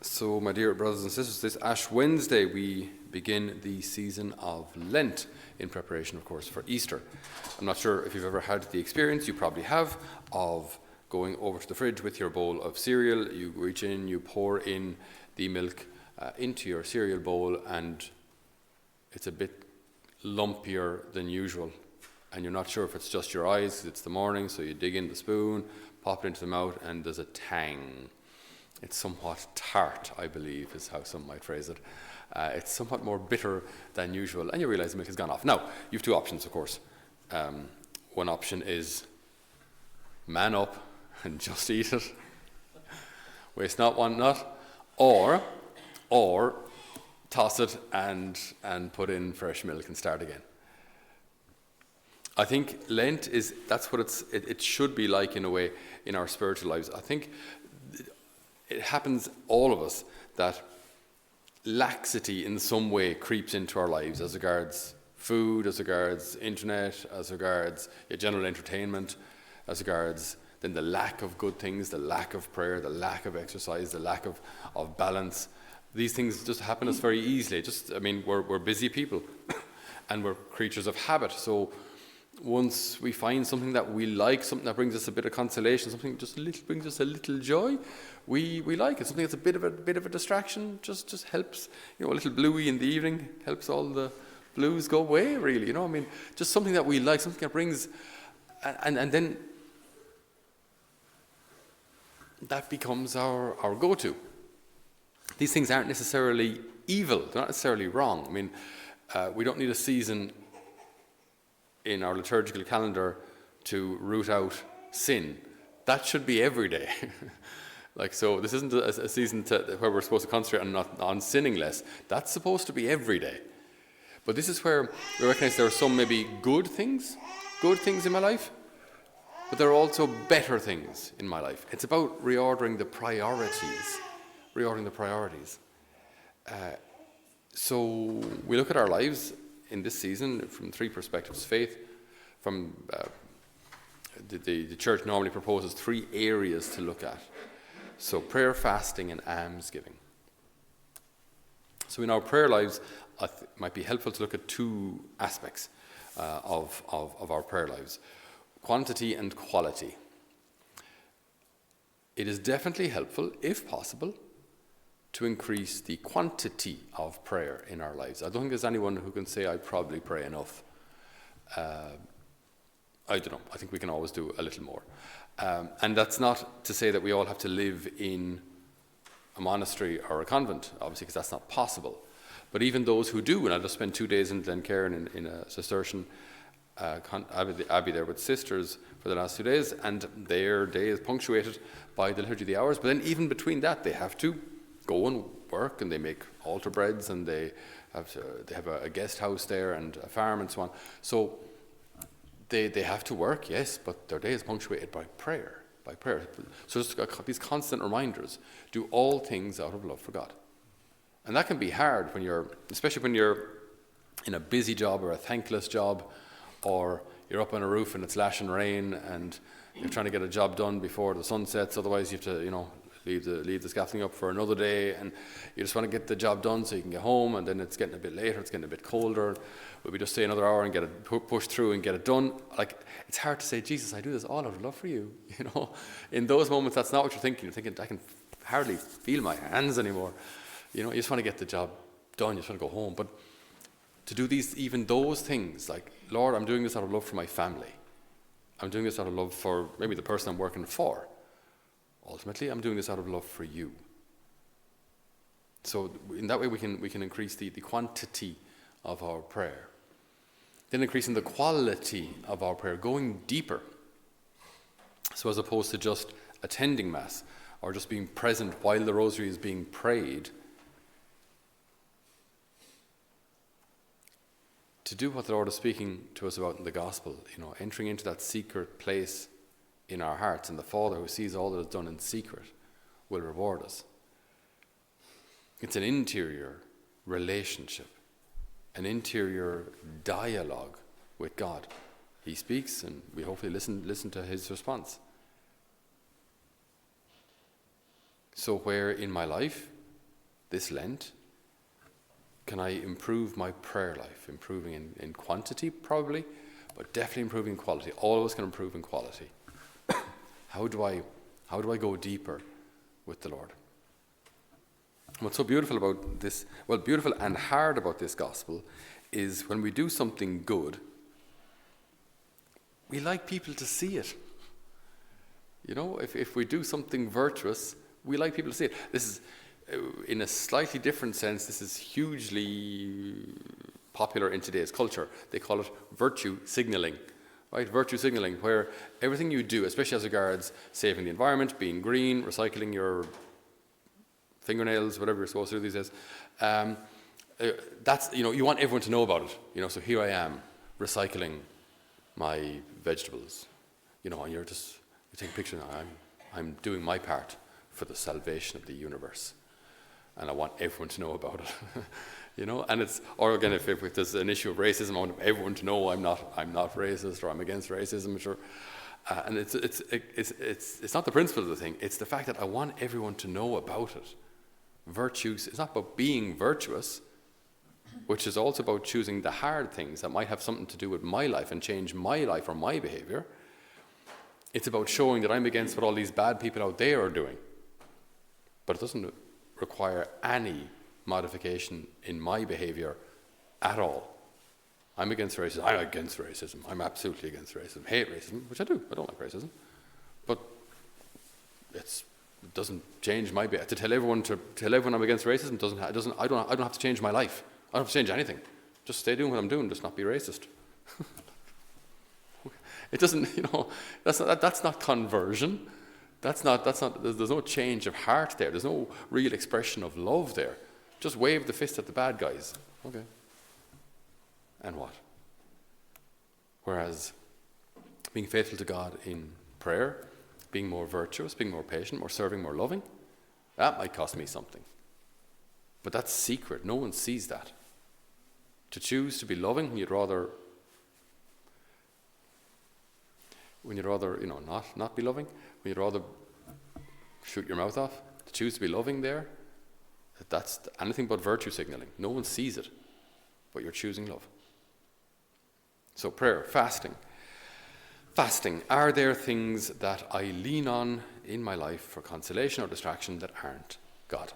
So, my dear brothers and sisters, this Ash Wednesday we begin the season of Lent in preparation, of course, for Easter. I'm not sure if you've ever had the experience, you probably have, of going over to the fridge with your bowl of cereal. You reach in, you pour in the milk into your cereal bowl, and it's a bit lumpier than usual. And you're not sure if it's just your eyes, 'cause it's the morning, so you dig in the spoon, pop it into the mouth, and there's a tang. It's somewhat tart, I believe, is how some might phrase it. It's somewhat more bitter than usual, and you realise the milk has gone off. Now, you have two options, of course. One option is man up and just eat it. Waste not, want not. Or toss it and put in fresh milk and start again. I think Lent that's what it should be like in a way in our spiritual lives. I think it happens, all of us, that laxity in some way creeps into our lives as regards food, as regards internet, as regards general entertainment, as regards then the lack of good things, the lack of prayer, the lack of exercise, the lack of balance. These things just happen us very easily. We're busy people and we're creatures of habit. So once we find something that we like, something that brings us a bit of consolation, something just brings us a little joy, we like it. Something that's a bit of a distraction just helps. A little bluey in the evening helps all the blues go away. Really, just something that we like, something that brings, and then that becomes our go-to. These things aren't necessarily evil; they're not necessarily wrong. We don't need a season in our liturgical calendar to root out sin. That should be every day. So this isn't a season where we're supposed to concentrate on sinning less. That's supposed to be every day. But this is where we recognize there are some maybe good things in my life, but there are also better things in my life. It's about reordering the priorities. So we look at our lives in this season from three perspectives. Faith, from the church normally proposes three areas to look at. So prayer, fasting, and almsgiving. So in our prayer lives, it might be helpful to look at two aspects of our prayer lives: quantity and quality. It is definitely helpful, if possible, to increase the quantity of prayer in our lives. I don't think there's anyone who can say, I probably pray enough. I don't know. I think we can always do a little more. And that's not to say that we all have to live in a monastery or a convent, obviously, because that's not possible. But even those who do, and I just spent 2 days in Glencairn in a Cistercian abbey there with sisters for the last 2 days, and their day is punctuated by the Liturgy of the Hours. But then even between that, they have to go and work, and they make altar breads, and they have a guest house there and a farm and so on. So they have to work, yes, but their day is punctuated by prayer. So just these constant reminders: do all things out of love for God. And that can be hard especially when you're in a busy job or a thankless job, or you're up on a roof and it's lashing rain and you're trying to get a job done before the sun sets. Otherwise, you have to, leave the scaffolding up for another day, and you just want to get the job done so you can get home, and then it's getting a bit later, it's getting a bit colder. Will we just stay another hour and get it push through and get it done? It's hard to say, Jesus, I do this all out of love for you. In those moments, that's not what you're thinking. You're thinking, I can hardly feel my hands anymore. You just want to get the job done. You just want to go home. But to do even those things, like, Lord, I'm doing this out of love for my family. I'm doing this out of love for maybe the person I'm working for. Ultimately, I'm doing this out of love for you. So in that way, we can increase the quantity of our prayer. Then increasing the quality of our prayer, going deeper. So as opposed to just attending Mass or just being present while the Rosary is being prayed, to do what the Lord is speaking to us about in the Gospel, entering into that secret place in our hearts, and the Father who sees all that is done in secret will reward us. It's an interior relationship, an interior dialogue with God. He speaks, and we hopefully listen to his response. So where in my life this Lent, can I improve my prayer life? Improving in quantity, probably, but definitely improving in quality. Always can improve in quality. How do I go deeper with the Lord? What's so beautiful about this, well, beautiful and hard about this gospel, is when we do something good, we like people to see it. You know, if we do something virtuous, we like people to see it. This is, in a slightly different sense, this is hugely popular in today's culture. They call it virtue signaling, right? Virtue signaling, where everything you do, especially as regards saving the environment, being green, recycling your fingernails, whatever you're supposed to do these days, that's, you want everyone to know about it. So here I am, recycling my vegetables, and you take a picture now. I'm doing my part for the salvation of the universe, and I want everyone to know about it. And it's, or again, if there's an issue of racism, I want everyone to know I'm not racist, or I'm against racism, sure. And it's not the principle of the thing; it's the fact that I want everyone to know about it. Virtues, it's not about being virtuous, which is also about choosing the hard things that might have something to do with my life and change my life or my behavior. It's about showing that I'm against what all these bad people out there are doing. But it doesn't require any modification in my behavior at all. I'm against racism. I'm against racism. I'm absolutely against racism. Hate racism, which I do. I don't like racism. But it doesn't change my behavior. To tell everyone I'm against racism I don't have to change my life. I don't have to change anything. Just stay doing what I'm doing, just not be racist. It doesn't, that's not conversion. That's not, there's no change of heart there. There's no real expression of love there. Just wave the fist at the bad guys. Okay. And what? Whereas being faithful to God in prayer, being more virtuous, being more patient, more serving, more loving, that might cost me something. But that's secret. No one sees that. To choose to be loving when you'd rather not be loving, when you'd rather shoot your mouth off, to choose to be loving there, that's anything but virtue signaling. No one sees it, but you're choosing love. So prayer, fasting. Fasting, are there things that I lean on in my life for consolation or distraction that aren't God?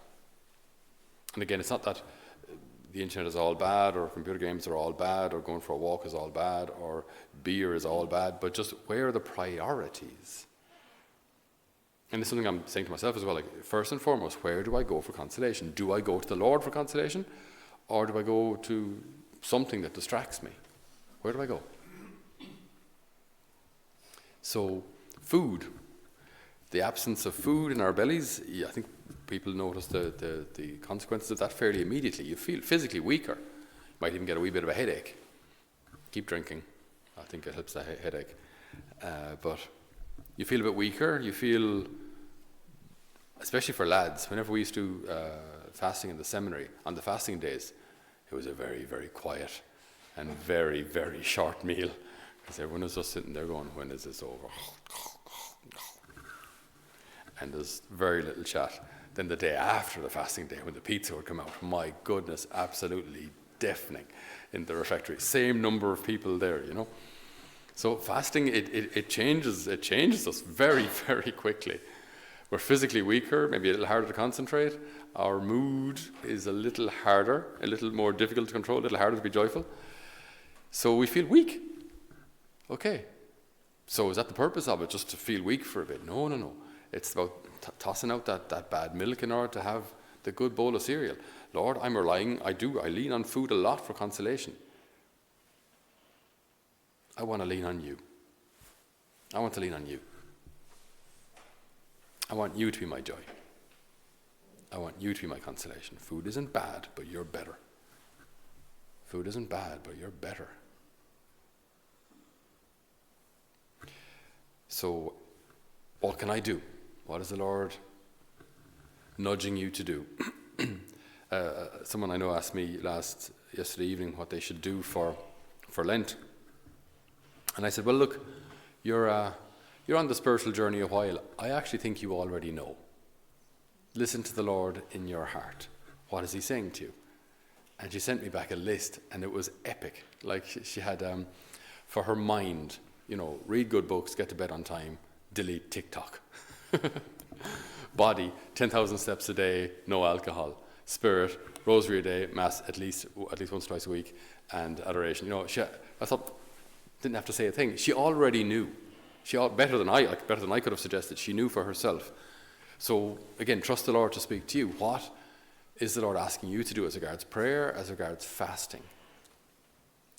And again, it's not that the internet is all bad, or computer games are all bad, or going for a walk is all bad, or beer is all bad, but just where are the priorities? And it's something I'm saying to myself as well, like, first and foremost, where do I go for consolation? Do I go to the Lord for consolation, or do I go to something that distracts me? Where do I go? So, food. The absence of food in our bellies, I think people notice the consequences of that fairly immediately. You feel physically weaker. You might even get a wee bit of a headache. Keep drinking. I think it helps the headache. But you feel a bit weaker. You feel, especially for lads, whenever we used to fasting in the seminary, on the fasting days, it was a very, very quiet and very, very short meal, because everyone was just sitting there going, when is this over? And there's very little chat. Then the day after the fasting day, when the pizza would come out, my goodness, absolutely deafening in the refectory. Same number of people there, So fasting, it changes us very, very quickly. We're physically weaker, maybe a little harder to concentrate. Our mood is a little harder, a little more difficult to control, a little harder to be joyful. So we feel weak. Okay. So is that the purpose of it, just to feel weak for a bit? No. It's about tossing out that bad milk in order to have the good bowl of cereal. Lord, I lean on food a lot for consolation. I want to lean on you. I want to lean on you. I want you to be my joy. I want you to be my consolation. Food isn't bad, but you're better. Food isn't bad, but you're better. So, what can I do? What is the Lord nudging you to do? Someone I know asked me yesterday evening what they should do for Lent. And I said, well, look, you're on the spiritual journey a while. I actually think you already know. Listen to the Lord in your heart. what is he saying to you? And she sent me back a list, and it was epic. Like she had, for her mind, read good books, get to bed on time, delete TikTok. Body, 10,000 steps a day, no alcohol. Spirit, rosary a day, mass at least once, twice a week, and adoration. I thought, didn't have to say a thing. She already knew. Better than I could have suggested. She knew for herself. So again, trust the Lord to speak to you. What is the Lord asking you to do as regards prayer, as regards fasting,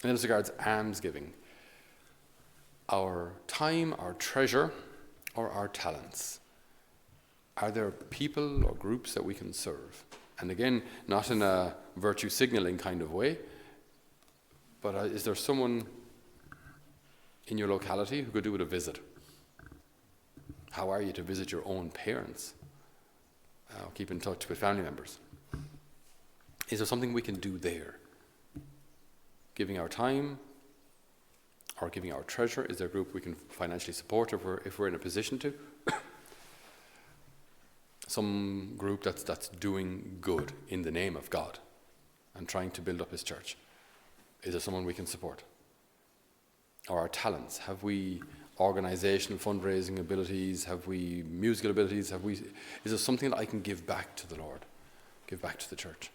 and as regards almsgiving? Our time, our treasure, or our talents? Are there people or groups that we can serve? And again, not in a virtue signaling kind of way, but is there someone in your locality who could do with a visit? How are you to visit your own parents? Keep in touch with family members. Is there something we can do there? Giving our time or giving our treasure? Is there a group we can financially support if we're in a position to? Some group that's doing good in the name of God and trying to build up his church. Is there someone we can support? Or our talents? Have we organizational fundraising abilities? Have we musical abilities? Is there something that I can give back to the Lord? Give back to the church?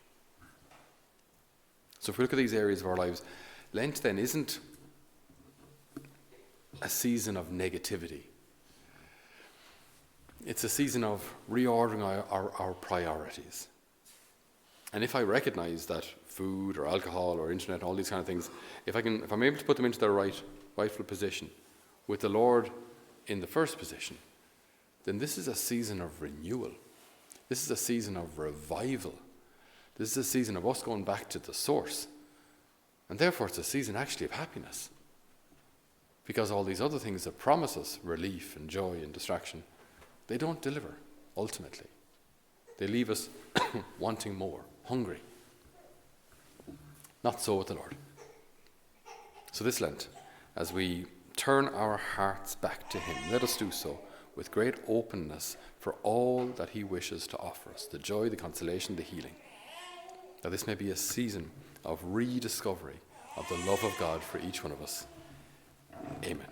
So if we look at these areas of our lives, Lent then isn't a season of negativity. It's a season of reordering our priorities. And if I recognize that food or alcohol or internet, all these kind of things, if I'm able to put them into their rightful position, with the Lord in the first position, then this is a season of renewal. This is a season of revival. This is a season of us going back to the source. And therefore it's a season actually of happiness. Because all these other things that promise us relief and joy and distraction, they don't deliver, ultimately. They leave us wanting more, hungry. Not so with the Lord. So this Lent, as we turn our hearts back to him, let us do so with great openness for all that he wishes to offer us, the joy, the consolation, the healing. That this may be a season of rediscovery of the love of God for each one of us. Amen.